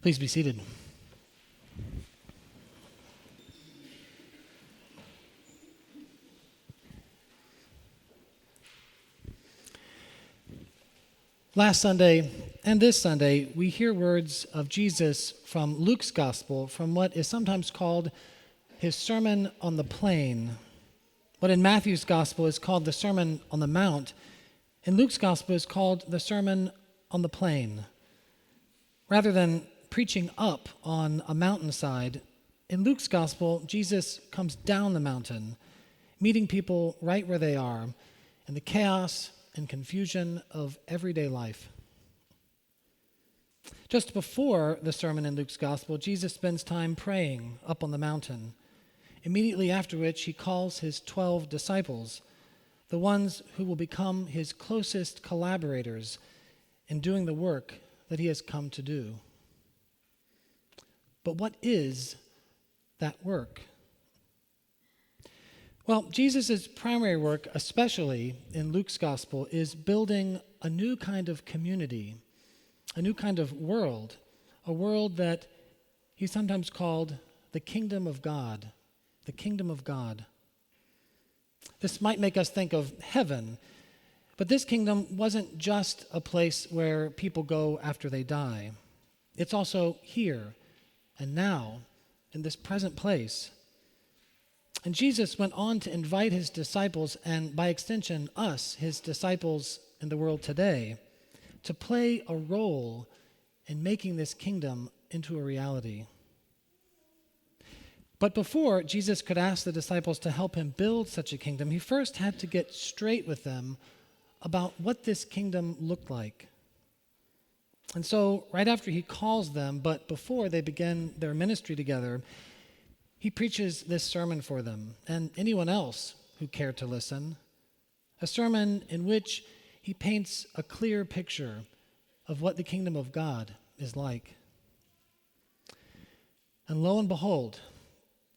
Please be seated. Last Sunday and this Sunday, we hear words of Jesus from Luke's Gospel, from what is sometimes called his Sermon on the Plain. What in Matthew's Gospel is called the Sermon on the Mount, in Luke's Gospel is called the Sermon on the Plain. Rather than preaching up on a mountainside, in Luke's Gospel, Jesus comes down the mountain, meeting people right where they are, in the chaos and confusion of everyday life. Just before the sermon in Luke's Gospel, Jesus spends time praying up on the mountain, immediately after which he calls his 12 disciples, the ones who will become his closest collaborators in doing the work that he has come to do. But what is that work? Well, Jesus' primary work, especially in Luke's Gospel, is building a new kind of community, a new kind of world, a world that he sometimes called the kingdom of God, the kingdom of God. This might make us think of heaven, but this kingdom wasn't just a place where people go after they die. It's also here and now, in this present place. And Jesus went on to invite his disciples, and by extension us, his disciples in the world today, to play a role in making this kingdom into a reality. But before Jesus could ask the disciples to help him build such a kingdom, he first had to get straight with them about what this kingdom looked like. And so right after he calls them, but before they begin their ministry together, he preaches this sermon for them and anyone else who cared to listen, a sermon in which he paints a clear picture of what the kingdom of God is like. And lo and behold,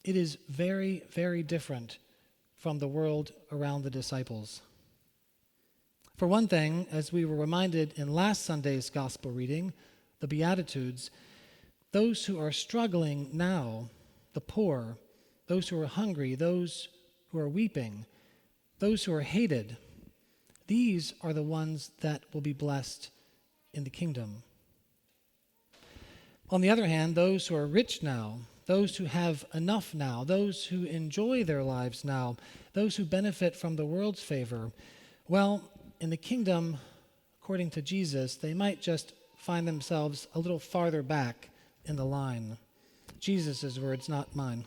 it is very, very different from the world around the disciples. For one thing, as we were reminded in last Sunday's gospel reading, the Beatitudes, those who are struggling now, the poor, those who are hungry, those who are weeping, those who are hated, these are the ones that will be blessed in the kingdom. On the other hand, those who are rich now, those who have enough now, those who enjoy their lives now, those who benefit from the world's favor, well, in the kingdom, according to Jesus, they might just find themselves a little farther back in the line. Jesus' words, not mine.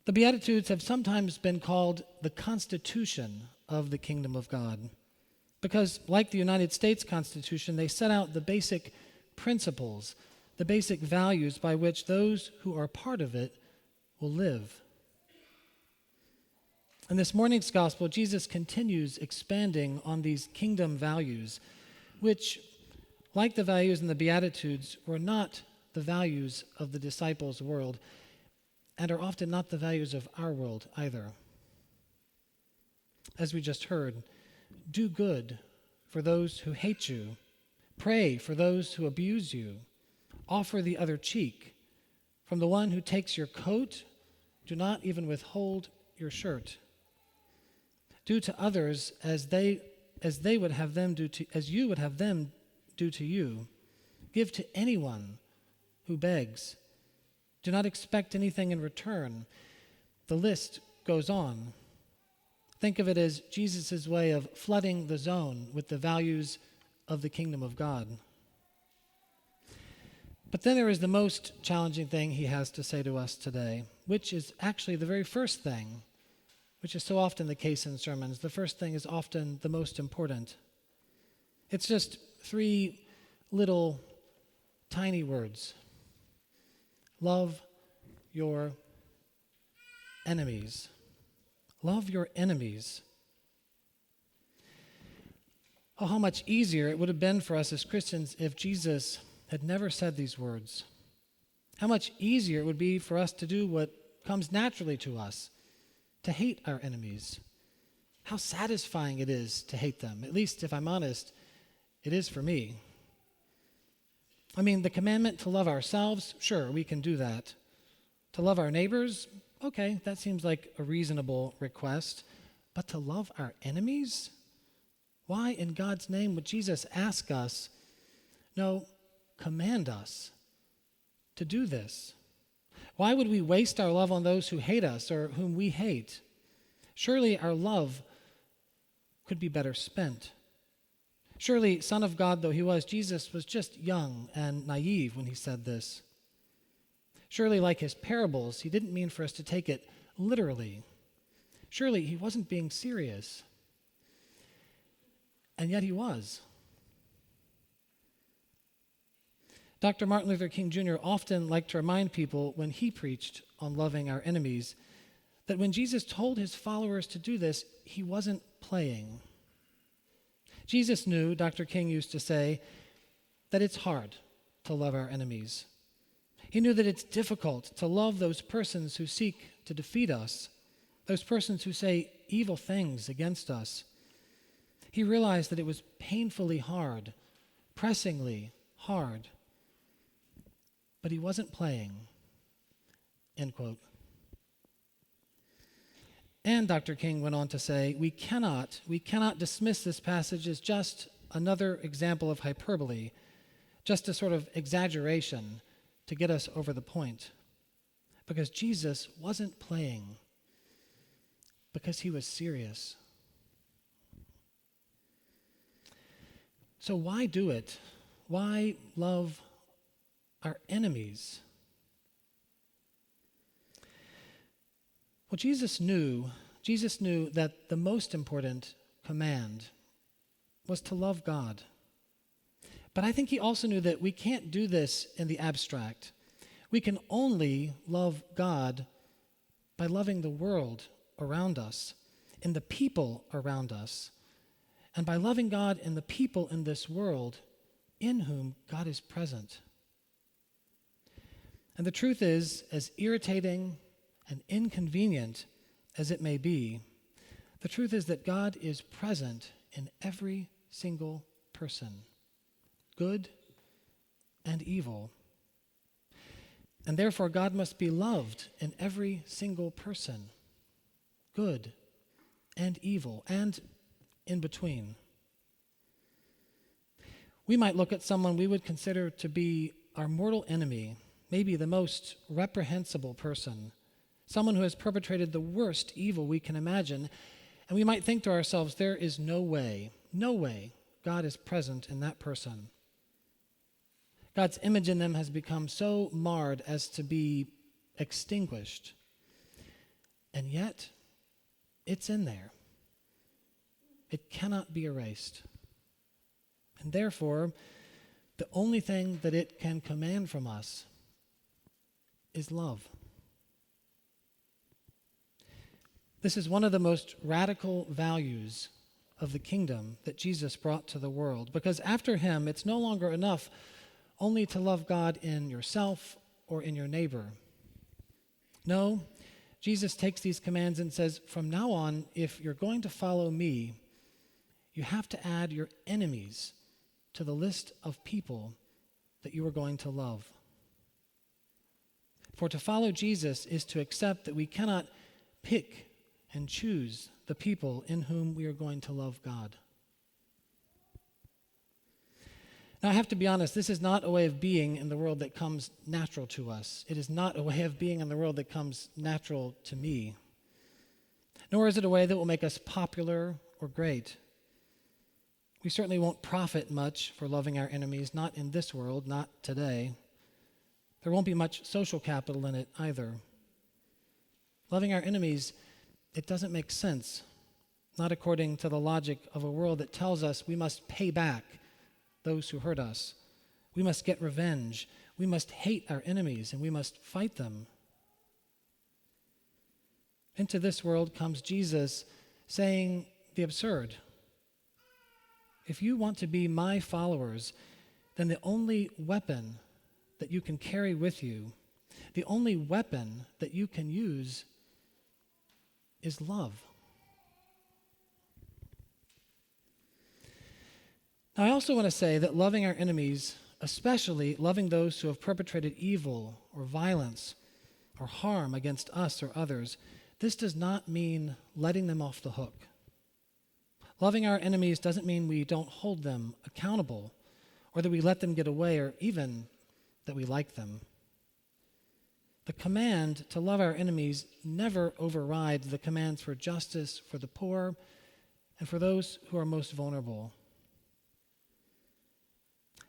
The Beatitudes have sometimes been called the Constitution of the kingdom of God because, like the United States Constitution, they set out the basic principles, the basic values by which those who are part of it will live. In this morning's gospel, Jesus continues expanding on these kingdom values, which, like the values in the Beatitudes, were not the values of the disciples' world, and are often not the values of our world either. As we just heard, do good for those who hate you, pray for those who abuse you, offer the other cheek. From the one who takes your coat, do not even withhold your shirt. Do to others as you would have them do to you. Give to anyone who begs. Do not expect anything in return. The list goes on. Think of it as Jesus' way of flooding the zone with the values of the kingdom of God. But then there is the most challenging thing he has to say to us today, which is actually the very first thing, which is so often the case in sermons. The first thing is often the most important. It's just 3 little tiny words. Love your enemies. Love your enemies. Oh, how much easier it would have been for us as Christians if Jesus had never said these words. How much easier it would be for us to do what comes naturally to us, to hate our enemies. How satisfying it is to hate them. At least, if I'm honest, it is for me. I mean, the commandment to love ourselves, sure, we can do that. To love our neighbors, okay, that seems like a reasonable request. But to love our enemies? Why in God's name would Jesus ask us, no, command us to do this? Why would we waste our love on those who hate us or whom we hate? Surely our love could be better spent. Surely, Son of God though he was, Jesus was just young and naive when he said this. Surely, like his parables, he didn't mean for us to take it literally. Surely he wasn't being serious. And yet he was. Dr. Martin Luther King Jr. often liked to remind people when he preached on loving our enemies that when Jesus told his followers to do this, he wasn't playing. Jesus knew, Dr. King used to say, that it's hard to love our enemies. He knew that it's difficult to love those persons who seek to defeat us, those persons who say evil things against us. He realized that it was painfully hard, pressingly hard. But he wasn't playing, end quote. And Dr. King went on to say, we cannot dismiss this passage as just another example of hyperbole, just a sort of exaggeration to get us over the point. Because Jesus wasn't playing, because he was serious. So why do it? Why love our enemies? Well, Jesus knew that the most important command was to love God. But I think he also knew that we can't do this in the abstract. We can only love God by loving the world around us and the people around us, and by loving God and the people in this world in whom God is present. And the truth is, as irritating and inconvenient as it may be, the truth is that God is present in every single person, good and evil. And therefore, God must be loved in every single person, good and evil, and in between. We might look at someone we would consider to be our mortal enemy, maybe the most reprehensible person, someone who has perpetrated the worst evil we can imagine, and we might think to ourselves, there is no way God is present in that person. God's image in them has become so marred as to be extinguished. And yet, it's in there. It cannot be erased. And therefore, the only thing that it can command from us is love. This is one of the most radical values of the kingdom that Jesus brought to the world, because after him, it's no longer enough only to love God in yourself or in your neighbor. No, Jesus takes these commands and says, from now on, if you're going to follow me, you have to add your enemies to the list of people that you are going to love. For to follow Jesus is to accept that we cannot pick and choose the people in whom we are going to love God. Now, I have to be honest, this is not a way of being in the world that comes natural to us. It is not a way of being in the world that comes natural to me. Nor is it a way that will make us popular or great. We certainly won't profit much for loving our enemies, not in this world, not today. There won't be much social capital in it either. Loving our enemies, it doesn't make sense, not according to the logic of a world that tells us we must pay back those who hurt us. We must get revenge. We must hate our enemies, and we must fight them. Into this world comes Jesus saying the absurd. If you want to be my followers, then the only weapon that you can carry with you, the only weapon that you can use is love. Now, I also want to say that loving our enemies especially loving those who have perpetrated evil or violence or harm against us or others, this does not mean letting them off the hook. Loving our enemies doesn't mean we don't hold them accountable or that we let them get away or even that we like them. The command to love our enemies never overrides the commands for justice for the poor and for those who are most vulnerable.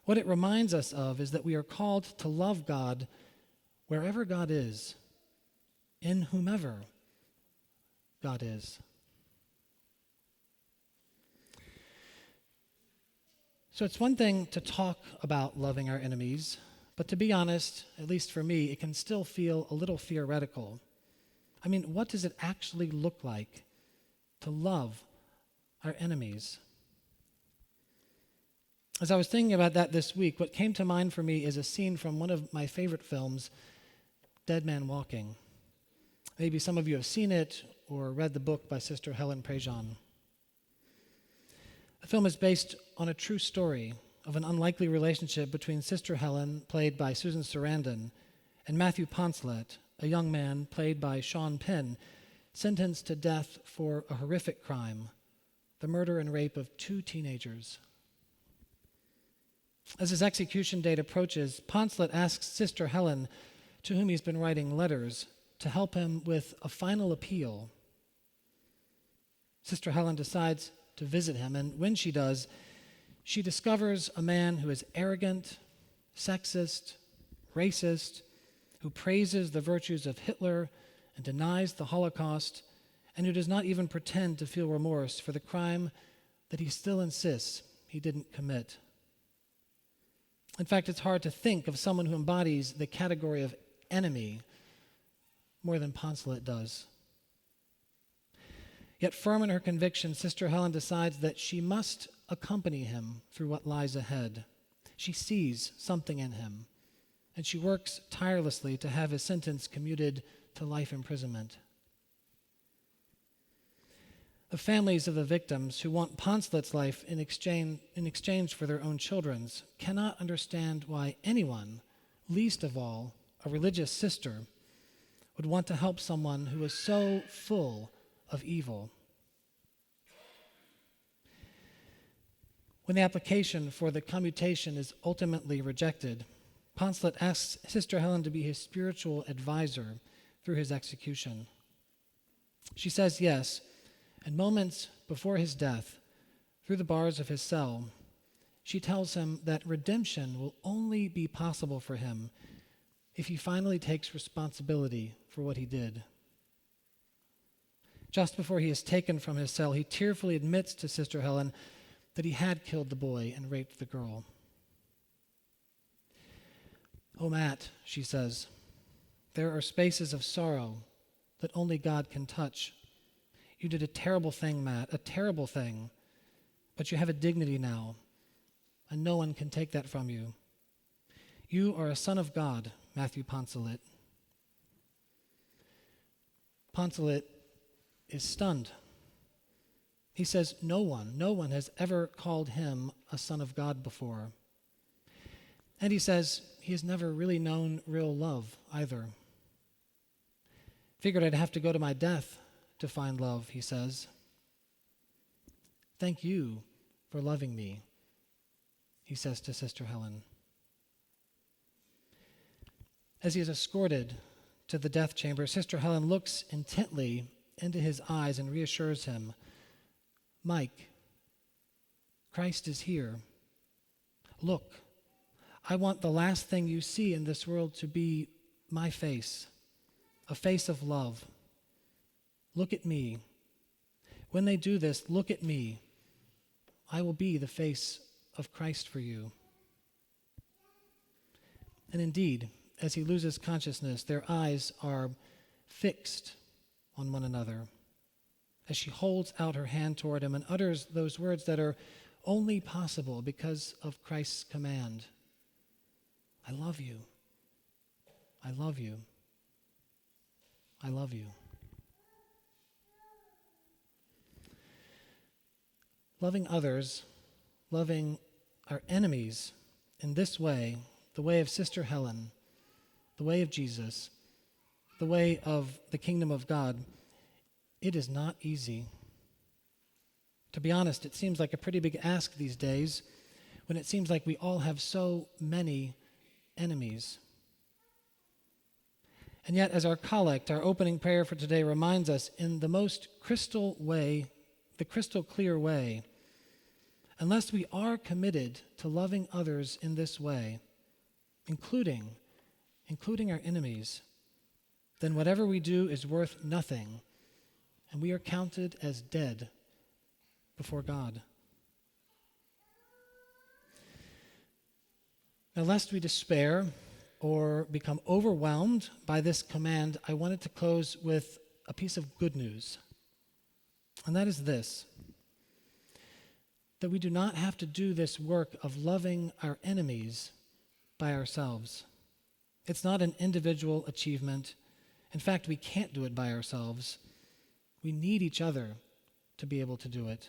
What it reminds us of is that we are called to love God wherever God is, in whomever God is. So it's one thing to talk about loving our enemies, but to be honest, at least for me, it can still feel a little theoretical. I mean, what does it actually look like to love our enemies? As I was thinking about that this week, what came to mind for me is a scene from one of my favorite films, Dead Man Walking. Maybe some of you have seen it or read the book by Sister Helen Prejean. The film is based on a true story of an unlikely relationship between Sister Helen, played by Susan Sarandon, and Matthew Poncelet, a young man played by Sean Penn, sentenced to death for a horrific crime, the murder and rape of 2 teenagers. As his execution date approaches, Poncelet asks Sister Helen, to whom he's been writing letters, to help him with a final appeal. Sister Helen decides to visit him, and when she does, she discovers a man who is arrogant, sexist, racist, who praises the virtues of Hitler and denies the Holocaust, and who does not even pretend to feel remorse for the crime that he still insists he didn't commit. In fact, it's hard to think of someone who embodies the category of enemy more than Poncelet does. Yet firm in her conviction, Sister Helen decides that she must accompany him through what lies ahead. She sees something in him, and she works tirelessly to have his sentence commuted to life imprisonment. The families of the victims who want Poncelet's life in exchange for their own children's cannot understand why anyone, least of all a religious sister, would want to help someone who is so full of evil. When the application for the commutation is ultimately rejected, Poncelet asks Sister Helen to be his spiritual advisor through his execution. She says yes, and moments before his death, through the bars of his cell, she tells him that redemption will only be possible for him if he finally takes responsibility for what he did. Just before he is taken from his cell, he tearfully admits to Sister Helen that he had killed the boy and raped the girl. "Oh, Matt," she says, "there are spaces of sorrow that only God can touch. You did a terrible thing, Matt, a terrible thing, but you have a dignity now, and no one can take that from you. You are a son of God, Matthew Poncelet." Poncelet is stunned. He says no one has ever called him a son of God before. And he says he has never really known real love either. "Figured I'd have to go to my death to find love," he says. "Thank you for loving me," he says to Sister Helen. As he is escorted to the death chamber, Sister Helen looks intently into his eyes and reassures him, "Mike, Christ is here. Look, I want the last thing you see in this world to be my face, a face of love. Look at me. When they do this, look at me. I will be the face of Christ for you." And indeed, as he loses consciousness, their eyes are fixed on one another as she holds out her hand toward him and utters those words that are only possible because of Christ's command. "I love you. I love you. I love you." Loving others, loving our enemies, in this way, the way of Sister Helen, the way of Jesus, the way of the kingdom of God, it is not easy. To be honest, it seems like a pretty big ask these days when it seems like we all have so many enemies. And yet, as our collect, our opening prayer for today reminds us in the most crystal clear way, unless we are committed to loving others in this way, including our enemies, then whatever we do is worth nothing, and we are counted as dead before God. Now, lest we despair or become overwhelmed by this command, I wanted to close with a piece of good news. And that is this, that we do not have to do this work of loving our enemies by ourselves. It's not an individual achievement. In fact, we can't do it by ourselves. We need each other to be able to do it.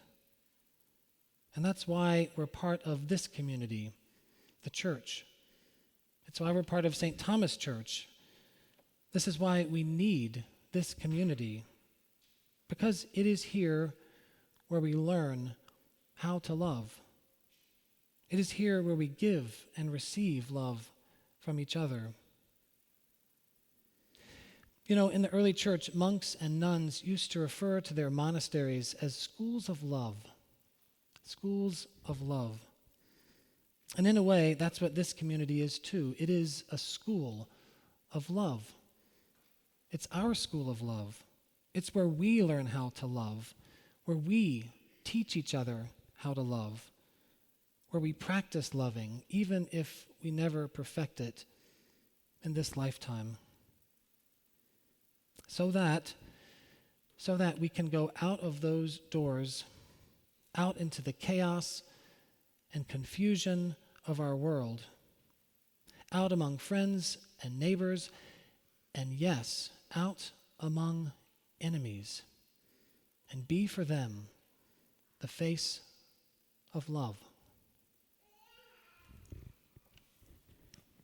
And that's why we're part of this community, the church. It's why we're part of St. Thomas Church. This is why we need this community, because it is here where we learn how to love. It is here where we give and receive love from each other. You know, in the early church, monks and nuns used to refer to their monasteries as schools of love. Schools of love. And in a way, that's what this community is too. It is a school of love. It's our school of love. It's where we learn how to love, where we teach each other how to love, where we practice loving, even if we never perfect it in this lifetime. So that we can go out of those doors, out into the chaos and confusion of our world, out among friends and neighbors, and yes, out among enemies, and be for them the face of love.